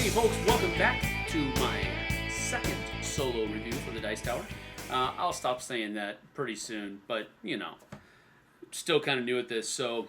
Hey folks, welcome back to my second solo review for the Dice Tower. I'll stop saying that pretty soon, but you know, still kind of new at this, so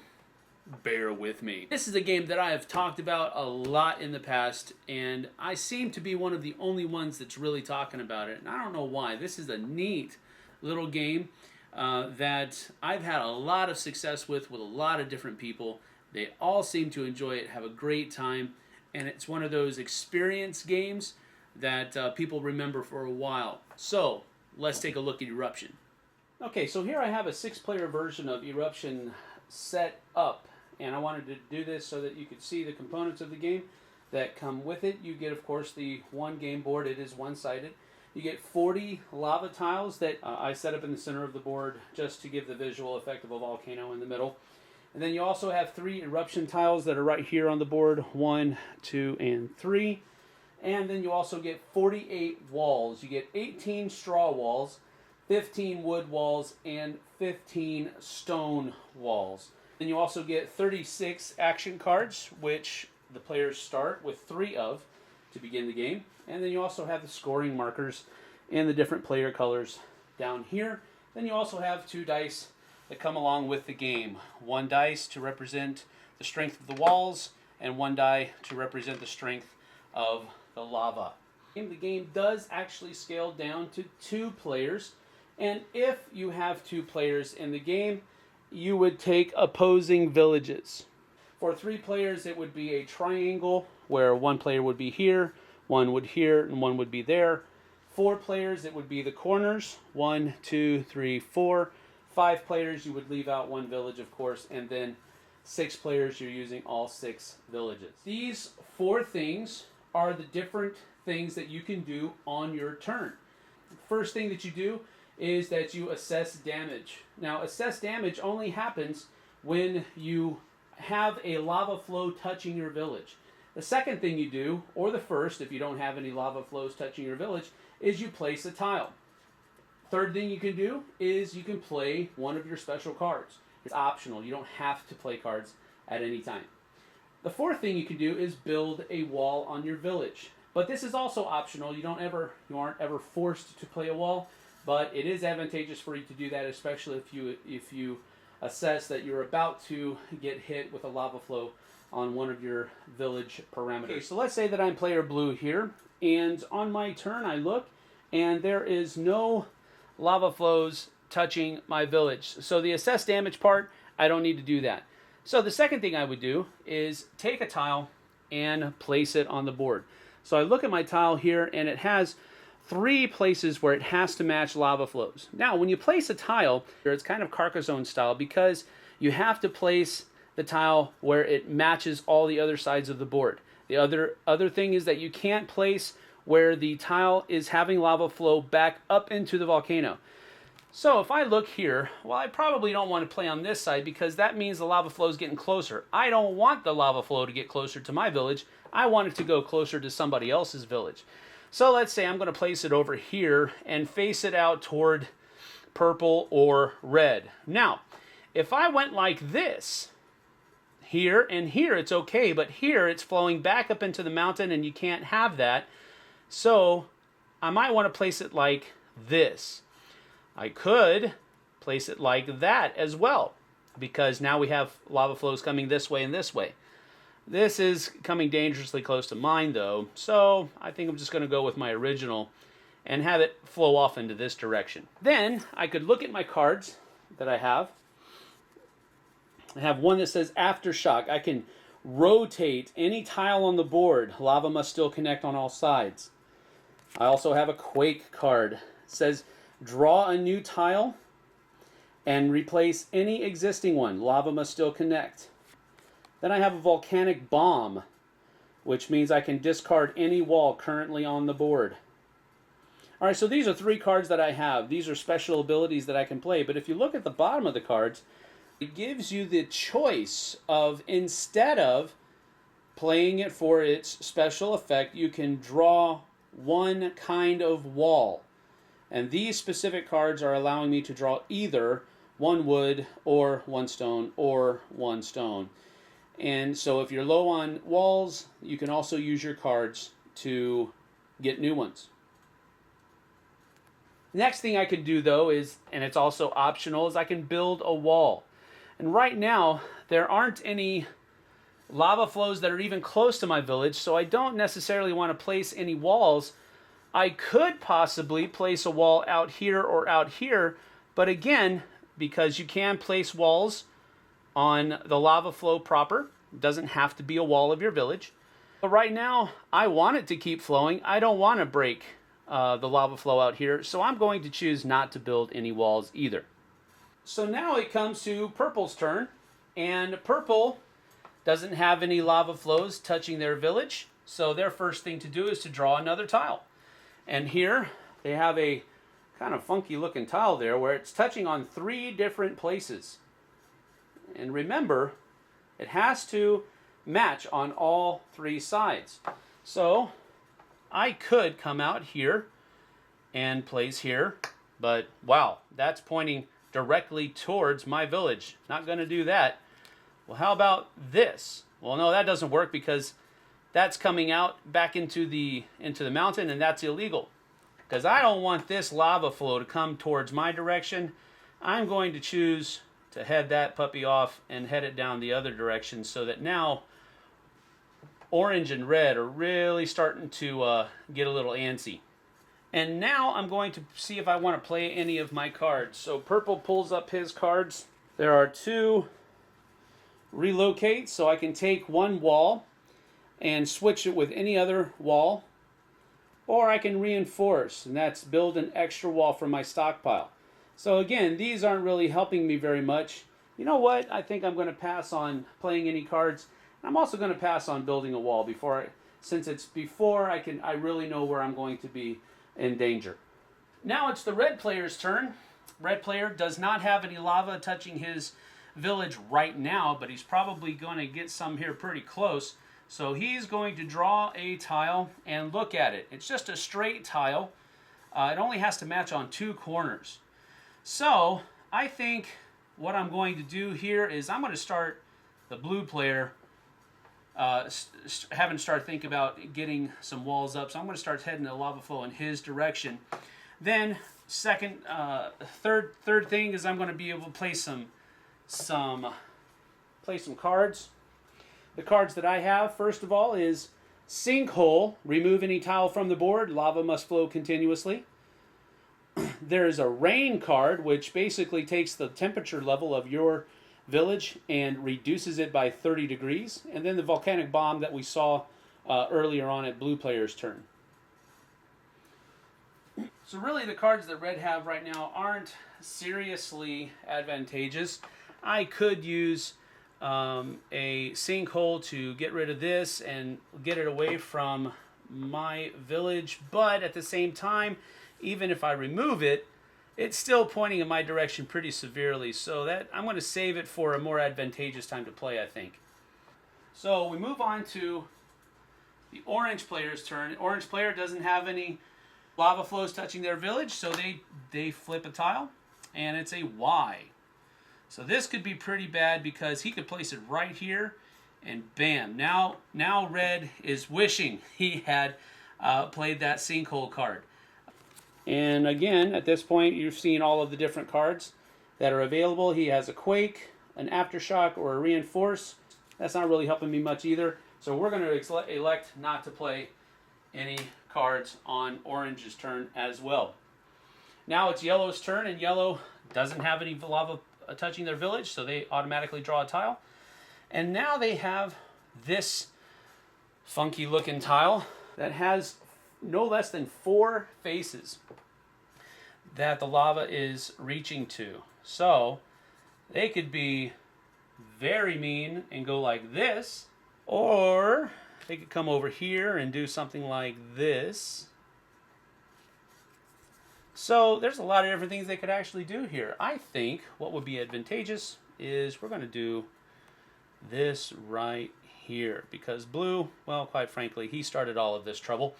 bear with me. This is a game that I have talked about a lot in the past, and I seem to be one of the only ones that's really talking about it, and I don't know why. This is a neat little game that I've had a lot of success with a lot of different people. They all seem to enjoy it, have a great time, and it's one of those experience games that people remember for a while. So, let's take a look at Eruption. Okay, so here I have a 6-player version of Eruption set up, and I wanted to do this so that you could see the components of the game that come with it. You get, of course, the one game board. It is one-sided. You get 40 lava tiles that I set up in the center of the board just to give the visual effect of a volcano in the middle. And then you also have 3 eruption tiles that are right here on the board, 1, 2, and 3. And then you also get 48 walls. You get 18 straw walls, 15 wood walls, and 15 stone walls. Then you also get 36 action cards, which the players start with 3 of to begin the game. And then you also have the scoring markers and the different player colors down here. Then you also have 2 dice that come along with the game. 1 dice to represent the strength of the walls, and 1 die to represent the strength of the lava. The game does actually scale down to 2 players, and if you have 2 players in the game, you would take opposing villages. For 3 players, it would be a triangle where 1 player would be here, 1 would here, and 1 would be there. 4 players, it would be the corners, 1, 2, 3, 4. 5 players, you would leave out 1 village, of course, and then 6 players, you're using all 6 villages. These 4 things are the different things that you can do on your turn. First thing that you do is that you assess damage. Now, assess damage only happens when you have a lava flow touching your village. The second thing you do, or the first, if you don't have any lava flows touching your village, is you place a tile. Third thing you can do is you can play one of your special cards. It's optional. You don't have to play cards at any time. The fourth thing you can do is build a wall on your village. But this is also optional. You aren't ever forced to play a wall, but it is advantageous for you to do that, especially if you assess that you're about to get hit with a lava flow on one of your village parameters. Okay, so let's say that I'm player blue here, and on my turn I look, and there is no lava flows touching my village. So the assess damage part, I don't need to do that. So the second thing I would do is take a tile and place it on the board. So I look at my tile here, and it has 3 places where it has to match lava flows. Now, when you place a tile, it's kind of Carcassonne style because you have to place the tile where it matches all the other sides of the board. The other thing is that you can't place where the tile is having lava flow back up into the volcano. So if I look here, well, I probably don't want to play on this side because that means the lava flow is getting closer. I don't want the lava flow to get closer to my village. I want it to go closer to somebody else's village. So let's say I'm going to place it over here and face it out toward purple or red. Now, if I went like this, here and here, it's okay, but here it's flowing back up into the mountain and you can't have that. So I might want to place it like this. I could place it like that as well, because now we have lava flows coming this way and this way. This is coming dangerously close to mine though, so I think I'm just going to go with my original and have it flow off into this direction. Then I could look at my cards that I have. I have one that says Aftershock. I can rotate any tile on the board. Lava must still connect on all sides. I also have a Quake card. It says draw a new tile and replace any existing one. Lava must still connect. Then I have a Volcanic Bomb, which means I can discard any wall currently on the board. Alright, so these are 3 cards that I have. These are special abilities that I can play. But if you look at the bottom of the cards, it gives you the choice of, instead of playing it for its special effect, you can draw one kind of wall. And these specific cards are allowing me to draw either 1 wood or 1 stone or 1 stone. And so if you're low on walls, you can also use your cards to get new ones. Next thing I can do though is, and it's also optional, is I can build a wall. And right now, there aren't any lava flows that are even close to my village, so I don't necessarily want to place any walls. I could possibly place a wall out here or out here, but again, because you can place walls on the lava flow proper, it doesn't have to be a wall of your village. But right now, I want it to keep flowing. I don't want to break the lava flow out here, so I'm going to choose not to build any walls either. So now it comes to purple's turn, and purple doesn't have any lava flows touching their village, so their first thing to do is to draw another tile. And here they have a kind of funky looking tile there where it's touching on 3 different places. And remember, it has to match on all 3 sides. So I could come out here and place here, but wow, that's pointing directly towards my village. Not going to do that. Well, how about this? Well, no, that doesn't work because that's coming out back into the mountain, and that's illegal. Because I don't want this lava flow to come towards my direction. I'm going to choose to head that puppy off and head it down the other direction, so that now orange and red are really starting to get a little antsy. And now I'm going to see if I want to play any of my cards. So purple pulls up his cards. There are 2 relocate, so I can take one wall and switch it with any other wall. Or I can reinforce, and that's build an extra wall from my stockpile. So again, these aren't really helping me very much. You know what? I think I'm going to pass on playing any cards. I'm also going to pass on building a wall since it's before I really know where I'm going to be in danger. Now it's the red player's turn. Red player does not have any lava touching his village right now, but he's probably going to get some here pretty close. So he's going to draw a tile and look at it. It's just a straight tile. It only has to match on 2 corners. So I think what I'm going to do here is I'm going to start the blue player having to start thinking about getting some walls up. So I'm going to start heading the lava flow in his direction. Then third thing is I'm going to be able to play some cards. The cards that I have, first of all, is Sinkhole. Remove any tile from the board. Lava must flow continuously. There's a Rain card, which basically takes the temperature level of your village and reduces it by 30 degrees. And then the Volcanic Bomb that we saw earlier on at blue player's turn. So really the cards that red have right now aren't seriously advantageous. I could use a Sinkhole to get rid of this and get it away from my village, but at the same time, even if I remove it, it's still pointing in my direction pretty severely, so that I'm going to save it for a more advantageous time to play, I think. So we move on to the orange player's turn. Orange player doesn't have any lava flows touching their village, so they flip a tile, and it's a Y. So this could be pretty bad because he could place it right here, and bam. Now red is wishing he had played that Sinkhole card. And again, at this point, you've seen all of the different cards that are available. He has a Quake, an Aftershock, or a Reinforce. That's not really helping me much either. So we're going to elect not to play any cards on orange's turn as well. Now it's yellow's turn, and yellow doesn't have any lava touching their village, so they automatically draw a tile. And now they have this funky looking tile that has no less than 4 faces that the lava is reaching to. So they could be very mean and go like this, or they could come over here and do something like this. So there's a lot of different things they could actually do here. I think what would be advantageous is we're going to do this right here, because blue, well, quite frankly, he started all of this trouble.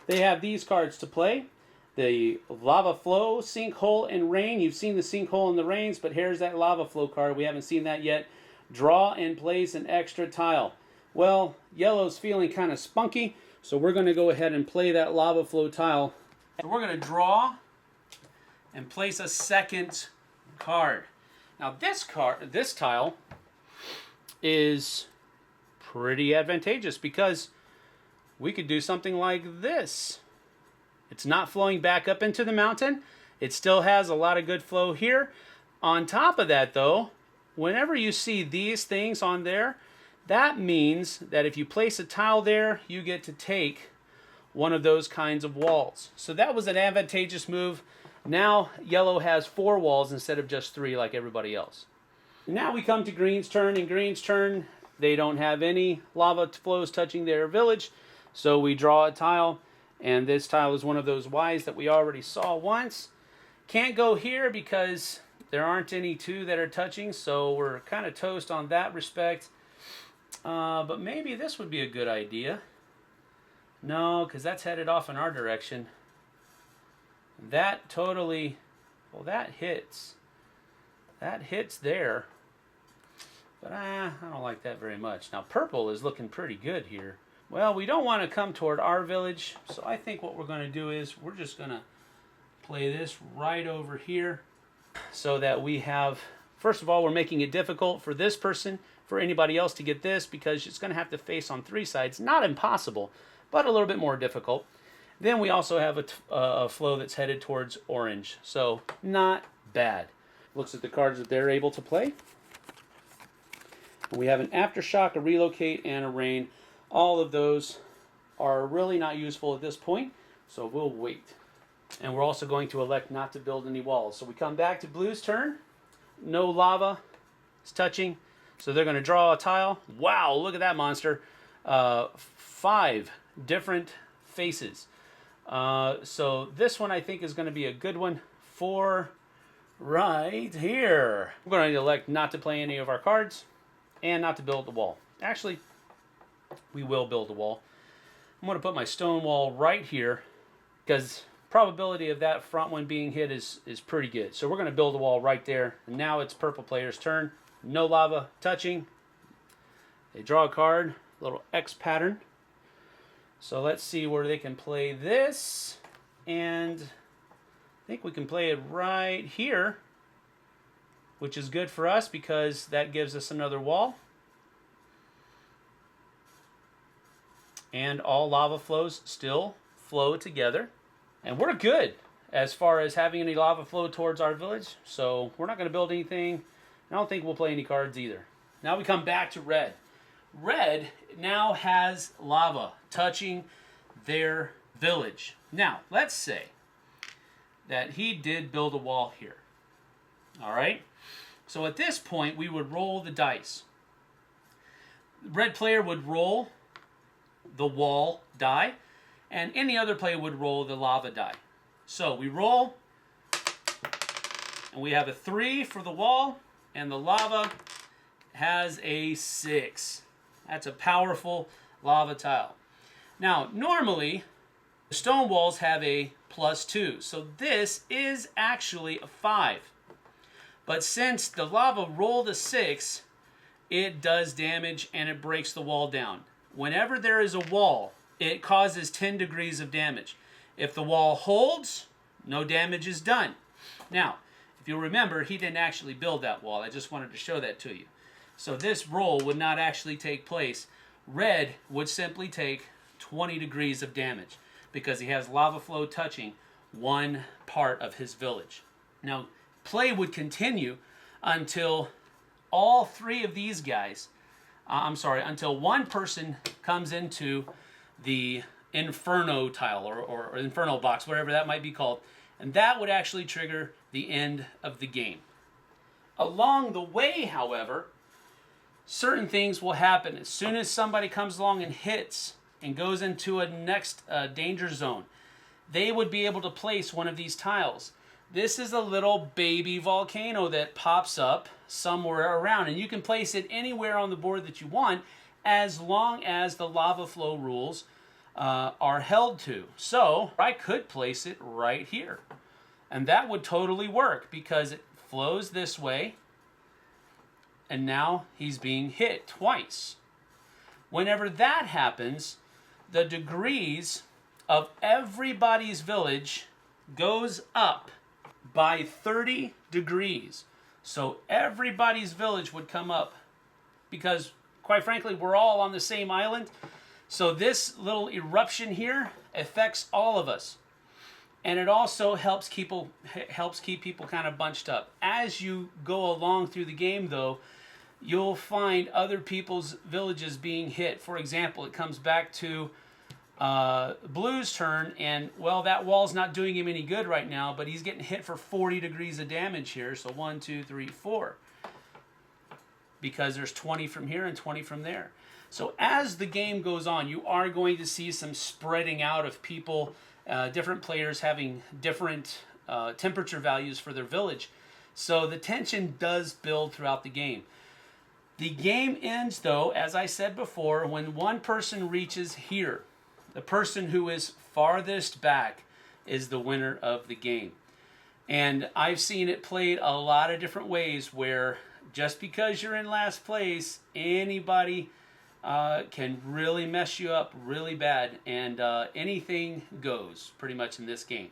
They have these cards to play. The Lava Flow, Sinkhole, and Rain. You've seen the Sinkhole and the Rains, but here's that Lava Flow card. We haven't seen that yet. Draw and place an extra tile. Well, yellow's feeling kind of spunky, so we're going to go ahead and play that lava flow tile. So we're going to draw and place a second card. Now this tile is pretty advantageous because we could do something like this. It's not flowing back up into the mountain. It still has a lot of good flow here. On top of that though, whenever you see these things on there, that means that if you place a tile there, you get to take one of those kinds of walls. So that was an advantageous move. Now yellow has 4 walls instead of just 3 like everybody else. Now we come to green's turn. In green's turn, they don't have any lava flows touching their village. So we draw a tile, and this tile is one of those Ys that we already saw once. Can't go here because there aren't any 2 that are touching, so we're kind of toast on that respect. But maybe this would be a good idea. No, because that's headed off in our direction. That totally, well, that hits. That hits there. But I don't like that very much. Now purple is looking pretty good here. Well, we don't want to come toward our village, so I think what we're going to do is we're just going to play this right over here so that we have, first of all, we're making it difficult for this person, for anybody else to get this, because it's going to have to face on 3 sides. Not impossible, but a little bit more difficult. Then we also have a flow that's headed towards orange, so not bad. Looks at the cards that they're able to play. We have an aftershock, a relocate, and a rain. All of those are really not useful at this point, so we'll wait. And we're also going to elect not to build any walls. So we come back to blue's turn. No lava is touching, so they're going to draw a tile. Wow, look at that monster. 5 different faces. So this one I think is going to be a good one for right here. We're going to elect not to play any of our cards and not to build the wall. Actually, we will build a wall. I'm going to put my stone wall right here because probability of that front one being hit is pretty good. So we're going to build a wall right there. And now it's purple player's turn. No lava touching. They draw a card, little X pattern. So let's see where they can play this. And I think we can play it right here, which is good for us because that gives us another wall. And all lava flows still flow together. And we're good as far as having any lava flow towards our village. So we're not going to build anything. I don't think we'll play any cards either. Now we come back to red. Red now has lava touching their village. Now, let's say that he did build a wall here. All right? So at this point, we would roll the dice. Red player would roll the wall die, and any other player would roll the lava die. So we roll, and we have a 3 for the wall, and the lava has a 6. That's a powerful lava tile. Now, normally, the stone walls have a +2, so this is actually a 5. But since the lava rolled a 6, it does damage and it breaks the wall down. Whenever there is a wall, it causes 10 degrees of damage. If the wall holds, no damage is done. Now, if you remember, he didn't actually build that wall. I just wanted to show that to you. So this roll would not actually take place. Red would simply take 20 degrees of damage because he has lava flow touching one part of his village. Now, play would continue until all 3 of these guys, until one person comes into the Inferno tile or Inferno box, whatever that might be called, and that would actually trigger the end of the game. Along the way, however, certain things will happen. As soon as somebody comes along and hits and goes into a next danger zone, they would be able to place one of these tiles. This is a little baby volcano that pops up somewhere around, and you can place it anywhere on the board that you want as long as the lava flow rules are held to. So I could place it right here, and that would totally work because it flows this way and now he's being hit twice. Whenever that happens, the degrees of everybody's village goes up by 30 degrees. So everybody's village would come up because, quite frankly, we're all on the same island. So this little eruption here affects all of us. And it also helps keep people kind of bunched up. As you go along through the game, though, you'll find other people's villages being hit. For example, it comes back to Blue's turn, and, well, that wall's not doing him any good right now, but he's getting hit for 40 degrees of damage here. So 1, 2, 3, 4. Because there's 20 from here and 20 from there. So as the game goes on, you are going to see some spreading out of people, different players having different temperature values for their village. So the tension does build throughout the game. The game ends, though, as I said before, when one person reaches here. The person who is farthest back is the winner of the game. And I've seen it played a lot of different ways where just because you're in last place, anybody can really mess you up really bad, and anything goes pretty much in this game.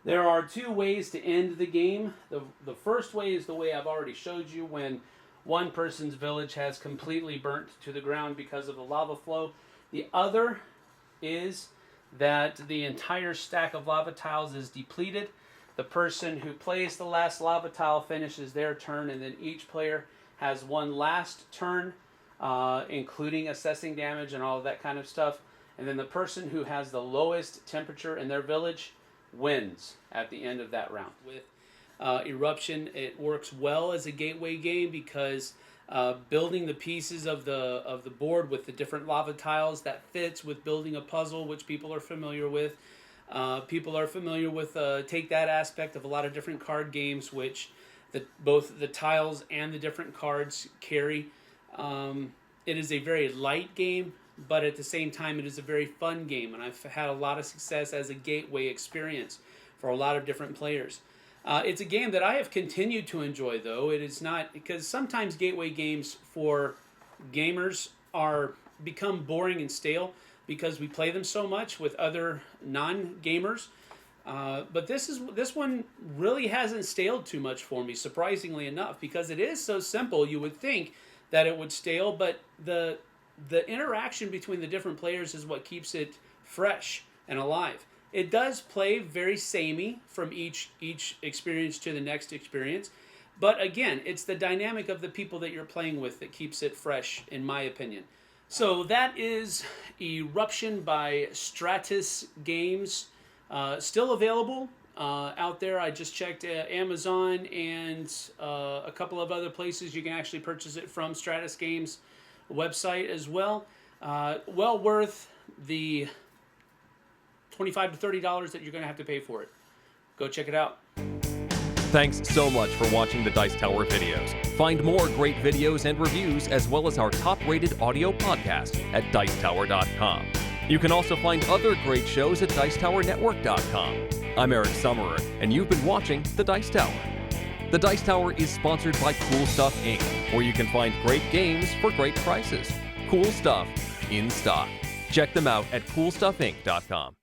There are two ways to end the game. The first way is the way I've already showed you, when one person's village has completely burnt to the ground because of the lava flow. The other is that the entire stack of lava tiles is depleted. The person who plays the last lava tile finishes their turn, and then each player has one last turn, including assessing damage and all of that kind of stuff. And then the person who has the lowest temperature in their village wins at the end of that round. With Eruption, it works well as a gateway game because building the pieces of the board with the different lava tiles, that fits with building a puzzle, which people are familiar with. People are familiar with take that aspect of a lot of different card games, which both the tiles and the different cards carry. It is a very light game, but at the same time, it is a very fun game, and I've had a lot of success as a gateway experience for a lot of different players. It's a game that I have continued to enjoy, though. It is not, because sometimes gateway games for gamers become boring and stale because we play them so much with other non-gamers. But this one really hasn't staled too much for me, surprisingly enough, because it is so simple. You would think that it would stale, but the interaction between the different players is what keeps it fresh and alive. It does play very samey from each experience to the next experience, but again, it's the dynamic of the people that you're playing with that keeps it fresh, in my opinion. So that is Eruption by Stratus Games. Still available out there. I just checked Amazon and a couple of other places you can actually purchase it from. Stratus Games website as well. Well worth the $25 to $30 that you're going to have to pay for it. Go check it out. Thanks so much for watching the Dice Tower videos. Find more great videos and reviews, as well as our top-rated audio podcast at Dicetower.com. You can also find other great shows at Dicetowernetwork.com. I'm Eric Summerer, and you've been watching The Dice Tower. The Dice Tower is sponsored by Cool Stuff Inc., where you can find great games for great prices. Cool stuff in stock. Check them out at CoolStuffInc.com.